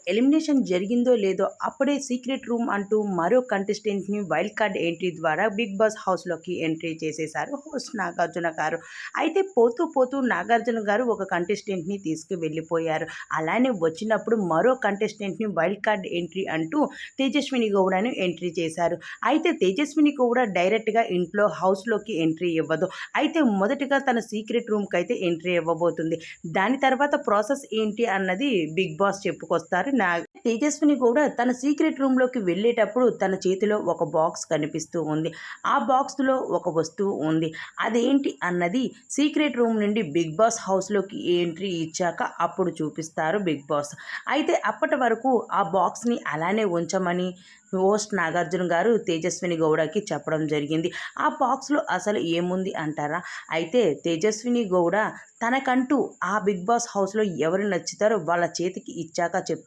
Elimination జరిగిందో లేదో అప్పుడే సీక్రెట్ రూమ్ అంటూ మరో కంటెస్టెంట్ని వైల్డ్ కార్డ్ ఎంట్రీ ద్వారా బిగ్ బాస్ హౌస్లోకి ఎంట్రీ చేసేశారు హోస్ట్ నాగార్జున గారు. అయితే పోతూ పోతూ నాగార్జున గారు ఒక కంటెస్టెంట్ని తీసుకువెళ్ళిపోయారు. అలానే వచ్చినప్పుడు మరో కంటెస్టెంట్ని వైల్డ్ కార్డ్ ఎంట్రీ అంటూ తేజస్విని గౌడను ఎంట్రీ చేశారు. అయితే తేజస్విని గౌడ డైరెక్ట్గా ఇంట్లో హౌస్లోకి ఎంట్రీ ఇవ్వదు. అయితే మొదటగా తన సీక్రెట్ రూమ్కి అయితే ఎంట్రీ ఇవ్వబోతుంది. దాని తర్వాత ప్రాసెస్ ఏంటి అన్నది బిగ్ బాస్ చెప్పుకొస్తారు. తేజస్విని కూడా తన సీక్రెట్ రూమ్లోకి వెళ్ళేటప్పుడు తన చేతిలో ఒక బాక్స్ కనిపిస్తూ ఉంది. ఆ బాక్స్లో ఒక వస్తువు ఉంది. అదేంటి అన్నది సీక్రెట్ రూమ్ నుండి బిగ్ బాస్ హౌస్లోకి ఎంట్రీ ఇచ్చాక అప్పుడు చూపిస్తారు బిగ్ బాస్. అయితే అప్పటి వరకు ఆ బాక్స్ని అలానే ఉంచమని హోస్ట్ నాగార్జున గారు తేజస్విని గౌడకి చెప్పడం జరిగింది. ఆ బాక్స్లో అసలు ఏముంది అంటారా? అయితే తేజస్విని గౌడ తనకంటూ ఆ బిగ్ బాస్ హౌస్లో ఎవరు నచ్చుతారో వాళ్ళ చేతికి ఇచ్చాక చెప్తారు.